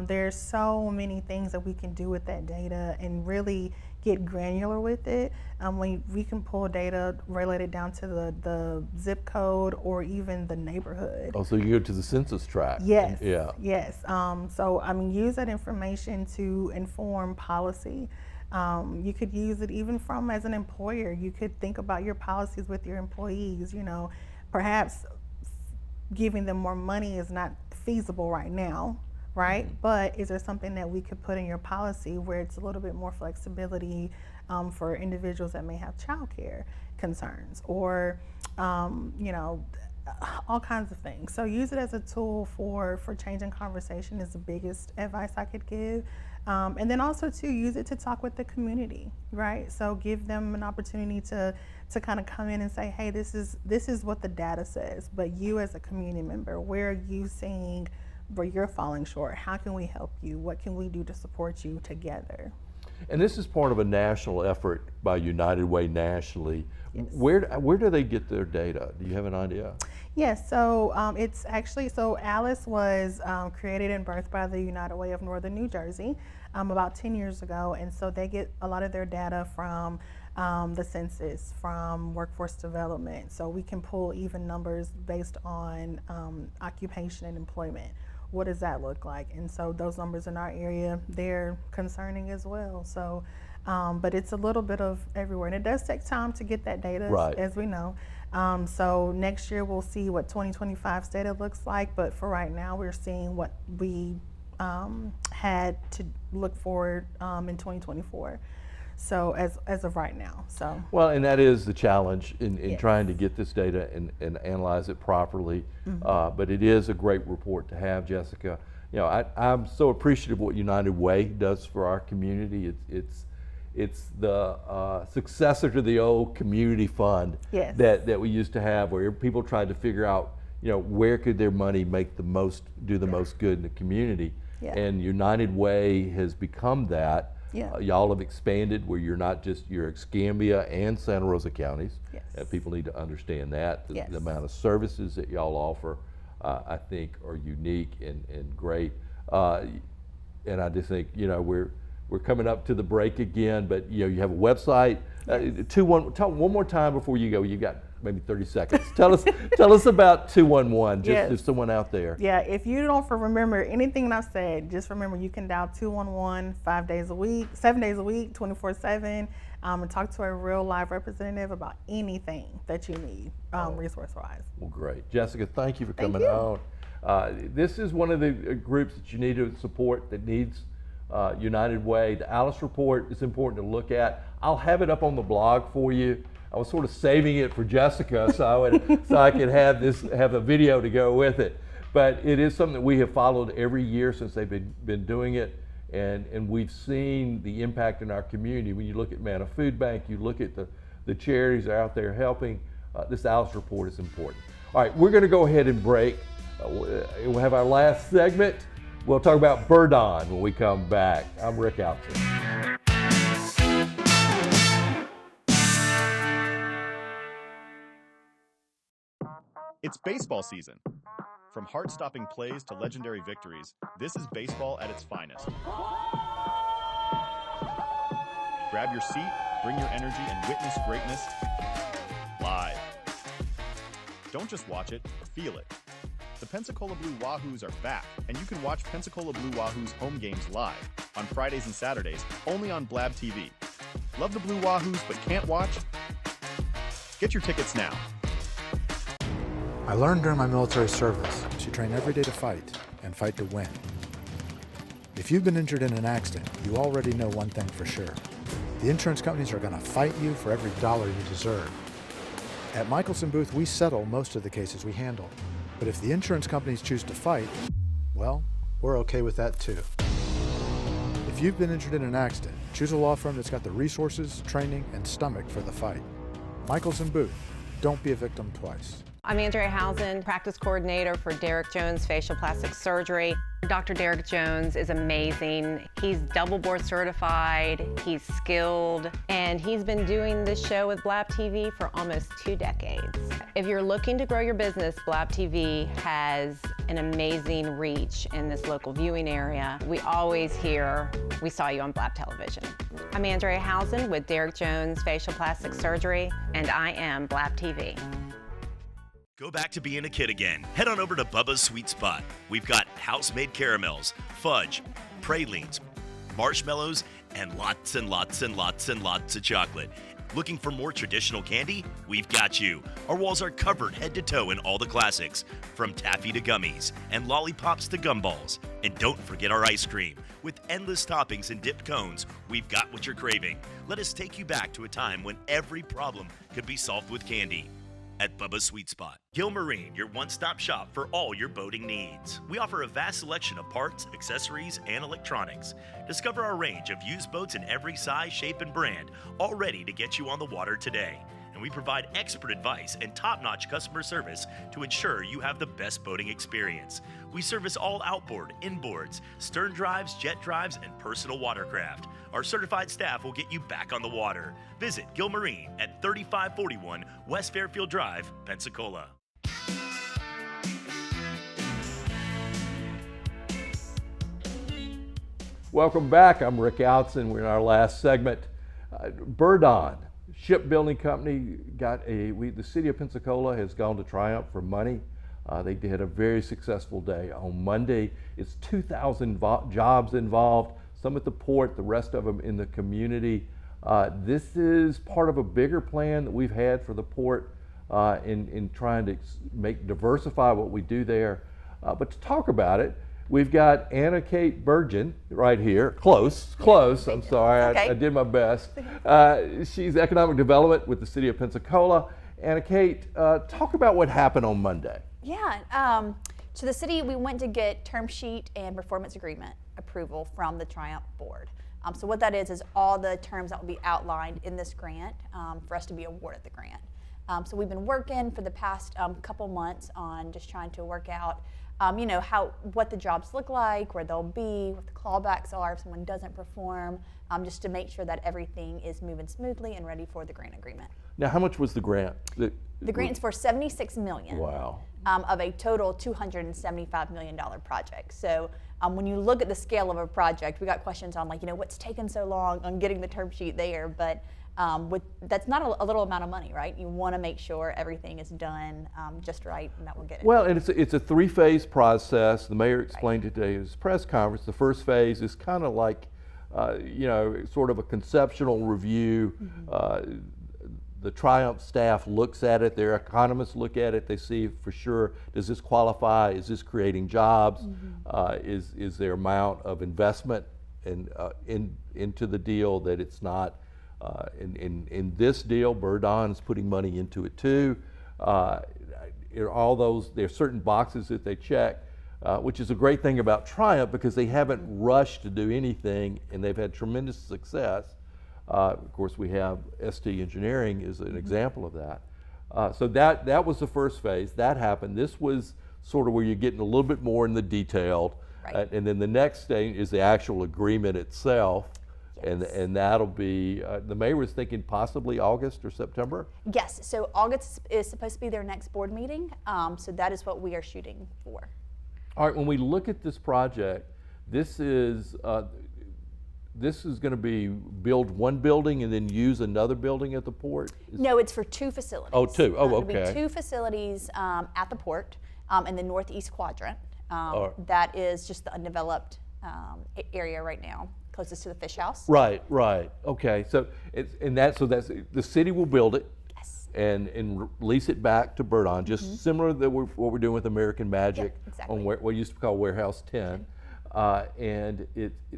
There's so many things that we can do with that data and really get granular with it. We can pull data related down to the zip code or even the neighborhood. Oh, so you go to the census tract. Yes. Yeah. Yes. So use that information to inform policy. You could use it even from as an employer. You could think about your policies with your employees. Perhaps giving them more money is not feasible right now, right? But is there something that we could put in your policy where it's a little bit more flexibility for individuals that may have childcare concerns or, all kinds of things. So use it as a tool for changing conversation is the biggest advice I could give. And then also too, use it to talk with the community, right? So give them an opportunity to kind of come in and say, hey, this is what the data says, but you as a community member, where are you seeing where you're falling short? How can we help you? What can we do to support you together? And this is part of a national effort by United Way nationally. Yes. Where do they get their data? Do you have an idea? Yes, so it's actually, Alice was created and birthed by the United Way of Northern New Jersey about 10 years ago, and so they get a lot of their data from the census, from workforce development. So we can pull even numbers based on occupation and employment. What does that look like? And so those numbers in our area, they're concerning as well. So, but it's a little bit of everywhere. And it does take time to get that data, Right. as we know. So next year we'll see what 2025's data looks like. But for right now, we're seeing what we had to look forward in 2024. So as of right now, so. Well, and that is the challenge in Yes. trying to get this data and analyze it properly. But it is a great report to have, Jessica. You know, I'm so appreciative of what United Way does for our community. It's the successor to the old community fund Yes. that we used to have, where people tried to figure out, you know, where could their money make the most, do the most good in the community. Yeah. And United Way has become that. Yeah. Y'all have expanded where you're not just, you're Escambia and Santa Rosa counties. Yes. People need to understand that. The, Yes. the amount of services that y'all offer, I think, are unique and great. And I just think, you know, we're coming up to the break again, but you know, you have a website. Tell one more time before you go. You got maybe 30 seconds. Tell us about 211, just Yes. if someone out there. Yeah, if you don't remember anything I've said, just remember you can dial 211 5 days a week, 7 days a week, 24/7, and talk to a real live representative about anything that you need, resource-wise. Well, great. Jessica, thank you for coming you. on. This is one of the groups that you need to support that needs United Way. The Alice Report is important to look at. I'll have it up on the blog for you. I was sort of saving it for Jessica so I could have a video to go with it. But it is something that we have followed every year since they've been doing it, and we've seen the impact in our community. When you look at Manna Food Bank, you look at the charities that are out there helping, this Alice Report is important. All right, we're going to go ahead and break. We'll have our last segment. We'll talk about Burdon when we come back. I'm Rick Outson. It's baseball season. From heart-stopping plays to legendary victories, this is baseball at its finest. Grab your seat, bring your energy, and witness greatness live. Don't just watch it, feel it. The Pensacola Blue Wahoos are back, and you can watch Pensacola Blue Wahoos home games live on Fridays and Saturdays, only on Blab TV. Love the Blue Wahoos but can't watch? Get your tickets now. I learned during my military service to train every day to fight and fight to win. If you've been injured in an accident, you already know one thing for sure. The insurance companies are going to fight you for every dollar you deserve. At Michelson Booth, we settle most of the cases we handle. But if the insurance companies choose to fight, well, we're okay with that too. If you've been injured in an accident, choose a law firm that's got the resources, training, and stomach for the fight. Michelson Booth, don't be a victim twice. I'm Andrea Housen, practice coordinator for Derek Jones Facial Plastic Surgery. Dr. Derek Jones is amazing. He's double board certified, he's skilled, and he's been doing this show with Blab TV for almost 2 decades. If you're looking to grow your business, Blab TV has an amazing reach in this local viewing area. We always hear, we saw you on Blab Television. I'm Andrea Housen with Derek Jones Facial Plastic Surgery, and I am Blab TV. Go back to being a kid again. Head on over to Bubba's Sweet Spot. We've got house-made caramels, fudge, pralines, marshmallows, and lots and lots and lots and lots of chocolate. Looking for more traditional candy? We've got you. Our walls are covered head to toe in all the classics, from taffy to gummies and lollipops to gumballs. And don't forget our ice cream. With endless toppings and dipped cones, we've got what you're craving. Let us take you back to a time when every problem could be solved with candy. At Bubba's Sweet Spot. Gilmarine, your one-stop shop for all your boating needs. We offer a vast selection of parts, accessories, and electronics. Discover our range of used boats in every size, shape, and brand, all ready to get you on the water today. And we provide expert advice and top-notch customer service to ensure you have the best boating experience. We service all outboard, inboards, stern drives, jet drives, and personal watercraft. Our certified staff will get you back on the water. Visit Gilmarine at 3541 West Fairfield Drive, Pensacola. Welcome back. I'm Rick Outson. We're in our last segment. Burdon shipbuilding company the city of Pensacola has gone to Triumph for money. They had a very successful day on Monday. It's 2,000 jobs involved, some at the port, the rest of them in the community. This is part of a bigger plan that we've had for the port in trying to diversify what we do there. But to talk about it, we've got Anna Kate Burgin right here. Close. I'm sorry, Okay. I did my best. She's Economic Development with the City of Pensacola. Anna Kate, talk about what happened on Monday. Yeah, so the city, we went to get term sheet and performance agreement approval from the Triumph board. So what that is all the terms that will be outlined in this grant for us to be awarded the grant. So we've been working for the past couple months on just trying to work out what the jobs look like, where they'll be, what the clawbacks are if someone doesn't perform, just to make sure that everything is moving smoothly and ready for the grant agreement. Now, how much was the grant? The grant's for $76 million. Wow. Of a total $275 million project. So when you look at the scale of a project, we got questions on what's taken so long on getting the term sheet there, but that's not a little amount of money, right? You want to make sure everything is done just right and that will get it. Well, and it's a three-phase process. The mayor explained today at his press conference. The first phase is kind of like, sort of a conceptual review. The Triumph staff looks at it, their economists look at it, they see for sure, does this qualify, is this creating jobs, is there amount of investment into the deal that it's not, in this deal, Burdon's putting money into it too. All those, there are certain boxes that they check, which is a great thing about Triumph because they haven't rushed to do anything and they've had tremendous success. Of course, we have ST Engineering is an example of that. So that was the first phase. That happened. This was sort of where you're getting a little bit more in the detailed. Right. And then the next stage is the actual agreement itself. Yes. And that'll be, the mayor was thinking possibly August or September? Yes, so August is supposed to be their next board meeting. So that is what we are shooting for. All right, when we look at this project, this is going to be build one building and then use another building at the port? No, it's for two facilities. Oh, two. Oh, okay. It'll be two facilities at the port in the northeast quadrant. That is just the undeveloped area right now, closest to the fish house. Right. Okay. So that's the city will build it. Yes. And lease it back to Burdon, just similar to what we're doing with American Magic on what used to be called Warehouse 10. And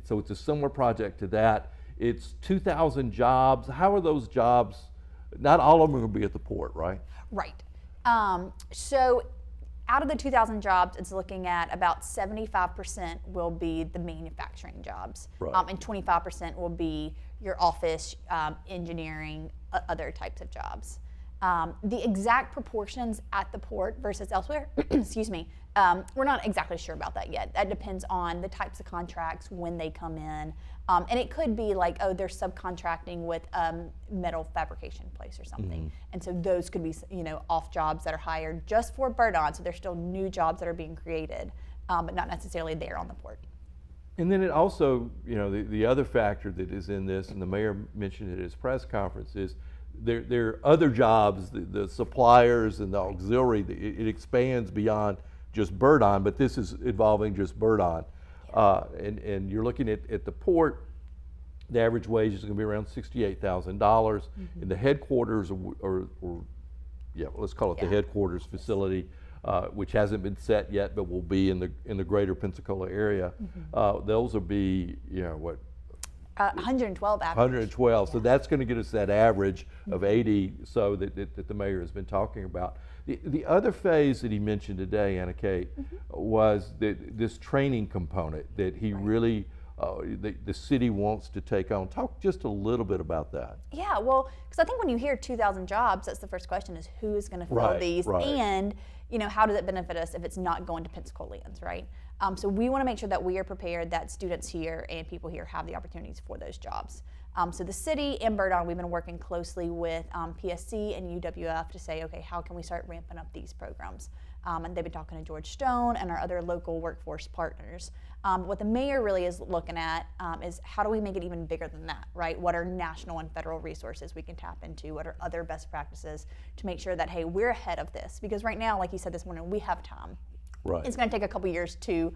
so it's a similar project to that. It's 2,000 jobs. How are those jobs? Not all of them are going to be at the port, right? Right. So out of the 2,000 jobs, it's looking at about 75% will be the manufacturing jobs, and 25% will be your office, engineering, other types of jobs. The exact proportions at the port versus elsewhere, excuse me, we're not exactly sure about that yet. That depends on the types of contracts, when they come in. And it could be like, oh, they're subcontracting with a metal fabrication place or something. And so those could be, off jobs that are hired just for Burdon. So there's still new jobs that are being created, but not necessarily there on the port. And then it also, the other factor that is in this, and the mayor mentioned it at his press conference, is there are other jobs, the suppliers and the auxiliary, it expands beyond just Burdon, but this is involving just Burdon. And you're looking at the port, the average wage is going to be around $68,000. In the headquarters, let's call it the headquarters facility, which hasn't been set yet, but will be in the greater Pensacola area. Those will be, 112 average. 112. So that's going to get us that average of 80. So that the mayor has been talking about. The other phase that he mentioned today, Anna Kate, was this training component that he really, the city wants to take on. Talk just a little bit about that. Yeah, well, because I think when you hear 2,000 jobs, that's the first question is who is going to fill these, and how does it benefit us if it's not going to Pensacolians, right? So we want to make sure that we are prepared, that students here and people here have the opportunities for those jobs. So the city and Bird On, we've been working closely with PSC and UWF to say, okay, how can we start ramping up these programs? And they've been talking to George Stone and our other local workforce partners. What the mayor really is looking at is how do we make it even bigger than that, right? What are national and federal resources we can tap into? What are other best practices to make sure that, hey, we're ahead of this? Because right now, like you said this morning, we have time. Right. It's going to take a couple years to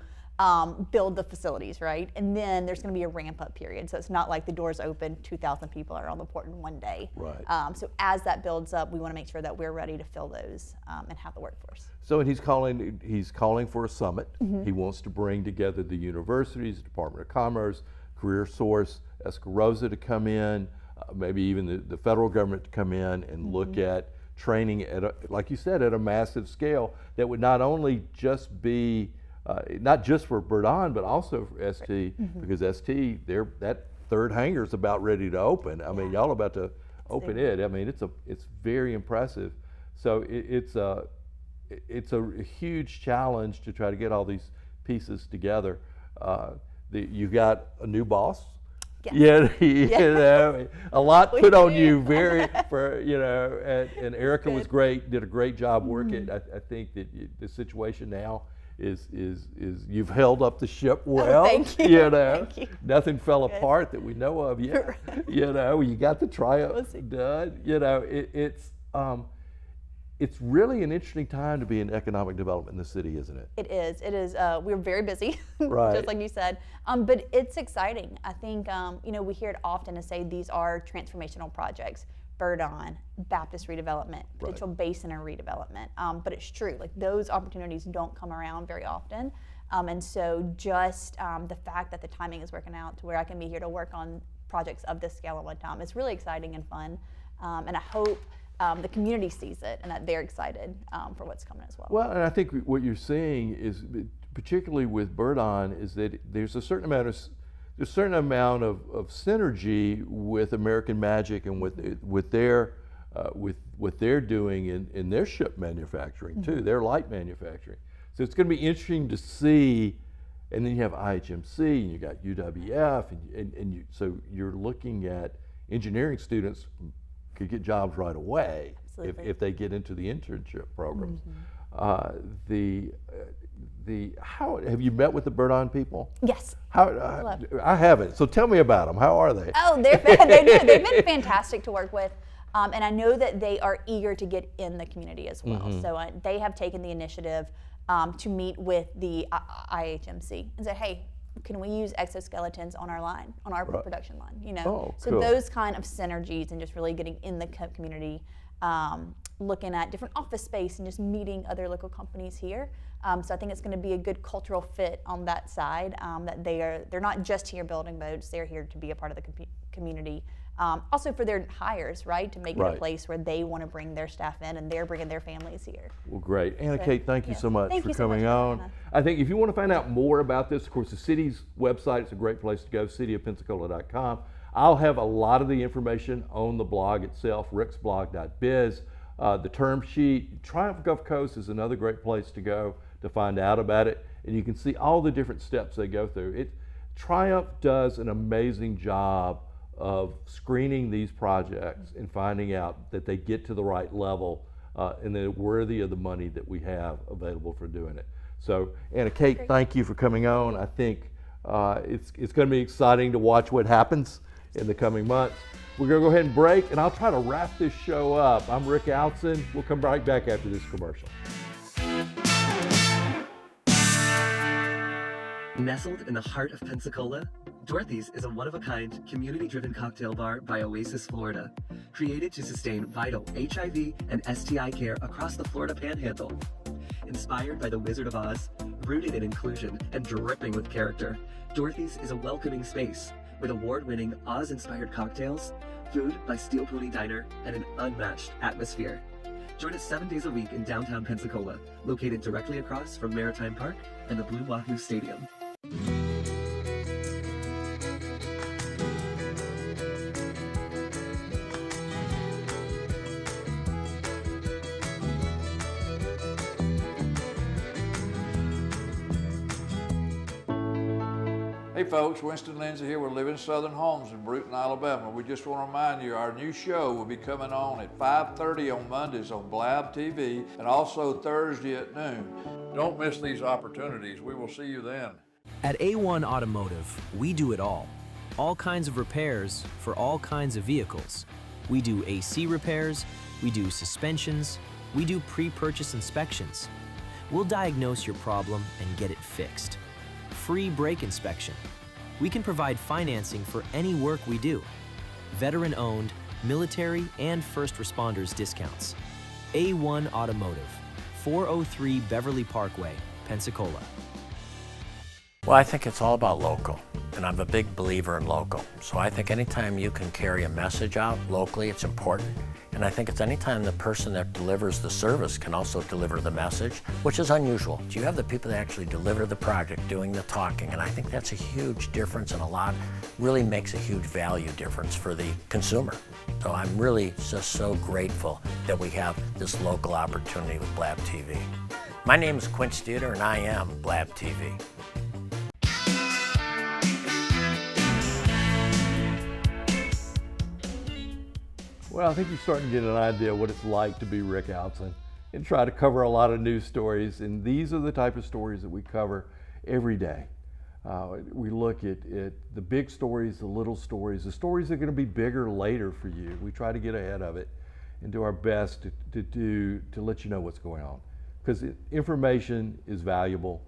build the facilities, right? And then there's going to be a ramp-up period. So it's not like the doors open, 2,000 people are on the port in one day. Right. So as that builds up, we want to make sure that we're ready to fill those and have the workforce. So and he's calling for a summit. He wants to bring together the universities, the Department of Commerce, Career Source, Escarosa to come in, maybe even the federal government to come in and look at training at, like you said, at a massive scale that would not only just be, not just for Bird On, but also for ST, because ST, that third hangar's about ready to open. I mean, y'all about to open it. I mean, it's very impressive. So it's a huge challenge to try to get all these pieces together. You got a new boss. Yeah, you know, a lot put on you. And Erica was great. Did a great job working. I think that the situation now is you've held up the ship well. Thank you. You know, Thank you. nothing fell apart that we know of yet. You know, you got the triumph done. You know, it's really an interesting time to be in economic development in the city, isn't it? It is. It is. We're very busy, Right. just like you said. But it's exciting. I think we hear it often to say these are transformational projects. Bird On, Baptist redevelopment, potential basin and redevelopment. But it's true. Like those opportunities don't come around very often. And so just the fact that the timing is working out to where I can be here to work on projects of this scale at one time, it's really exciting and fun. And I hope the community sees it and that they're excited for what's coming as well. Well, and I think what you're seeing is, particularly with Bird On, is that there's a certain amount of synergy with American Magic and with what they're doing in their ship manufacturing too, their light manufacturing. So it's going to be interesting to see. And then you have IHMC and you got UWF so you're looking at engineering students could get jobs right away if they get into the internship programs. How have you met with the Bird On people? Yes. I haven't. So tell me about them. How are they? Oh, they've been fantastic to work with. And I know that they are eager to get in the community as well. So they have taken the initiative to meet with the IHMC and said, hey, can we use exoskeletons on our line, on our production line? You know, so those kind of synergies and just really getting in the community, looking at different office space and just meeting other local companies here. So I think it's going to be a good cultural fit on that side. That they're not just here building boats; they're here to be a part of the community. Also for their hires, right? To make it a place where they want to bring their staff in and they're bringing their families here. Well, great. Anna Kate, thank you so much for so coming much on. I think if you want to find out more about this, of course, the city's website is a great place to go, cityofpensacola.com. I'll have a lot of the information on the blog itself, ricksblog.biz. The term sheet, Triumph Gulf Coast is another great place to go to find out about it. And you can see all the different steps they go through. Triumph does an amazing job of screening these projects and finding out that they get to the right level and they're worthy of the money that we have available for doing it. So Anna Kate, thank you for coming on. I think it's going to be exciting to watch what happens in the coming months. We're going to go ahead and break and I'll try to wrap this show up. I'm Rick Outzen. We'll come right back after this commercial. Nestled in the heart of Pensacola, Dorothy's is a one-of-a-kind, community-driven cocktail bar by Oasis, Florida, created to sustain vital HIV and STI care across the Florida Panhandle. Inspired by the Wizard of Oz, rooted in inclusion, and dripping with character, Dorothy's is a welcoming space with award-winning Oz-inspired cocktails, food by Steel Pony Diner, and an unmatched atmosphere. Join us 7 days a week in downtown Pensacola, located directly across from Maritime Park and the Blue Wahoo Stadium. Hey folks, Winston Lindsay here with Living Southern Homes in Brewton, Alabama. We just want to remind you our new show will be coming on at 5:30 on Mondays on Blab TV and also Thursday at noon. Don't miss these opportunities. We will see you then. At A1 Automotive, we do it all kinds of repairs for all kinds of vehicles. We do AC repairs, we do suspensions, we do pre-purchase inspections. We'll diagnose your problem and get it fixed. Free brake inspection. We can provide financing for any work we do. Veteran-owned, military, and first responders discounts. A1 Automotive, 403 Beverly Parkway, Pensacola. Well, I think it's all about local, and I'm a big believer in local. So I think anytime you can carry a message out locally, it's important. And I think it's anytime the person that delivers the service can also deliver the message, which is unusual. You have the people that actually deliver the project doing the talking, and I think that's a huge difference and really makes a huge value difference for the consumer. So I'm really just so grateful that we have this local opportunity with Blab TV. My name is Quint Studer, and I am Blab TV. Well, I think you're starting to get an idea of what it's like to be Rick Outzen and try to cover a lot of news stories. And these are the type of stories that we cover every day. We look at the big stories, the little stories, the stories that are going to be bigger later for you. We try to get ahead of it and do our best to let you know what's going on. Because information is valuable.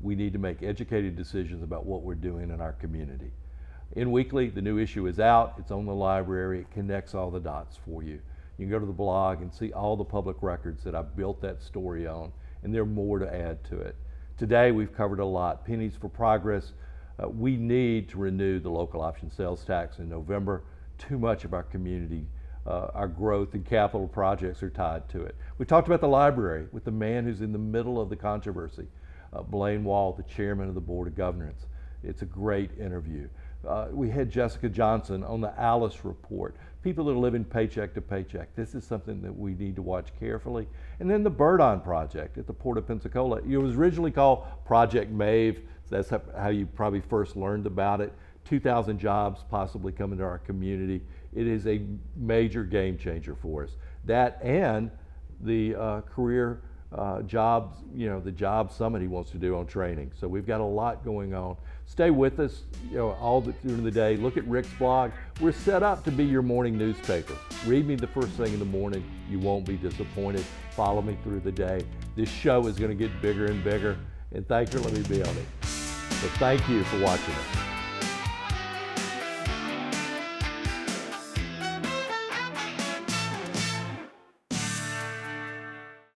We need to make educated decisions about what we're doing in our community. In Weekly, the new issue is out. It's on the library. It connects all the dots for you. You can go to the blog and see all the public records that I built that story on, and there are more to add to it. Today, we've covered a lot. Pennies for Progress. We need to renew the local option sales tax in November. Too much of our community, our growth and capital projects are tied to it. We talked about the library with the man who's in the middle of the controversy, Blaine Wall, the chairman of the Board of Governance. It's a great interview. We had Jessica Johnson on the Alice Report. People that are living paycheck to paycheck. This is something that we need to watch carefully. And then the Bird-On Project at the Port of Pensacola. It was originally called Project Mave. So that's how you probably first learned about it. 2,000 jobs possibly coming to our community. It is a major game changer for us. That and the career jobs, the job summit he wants to do on training. So we've got a lot going on. Stay with us, all during the day. Look at Rick's blog. We're set up to be your morning newspaper. Read me the first thing in the morning. You won't be disappointed. Follow me through the day. This show is going to get bigger and bigger, and thanks for letting me be on it. So thank you for watching it.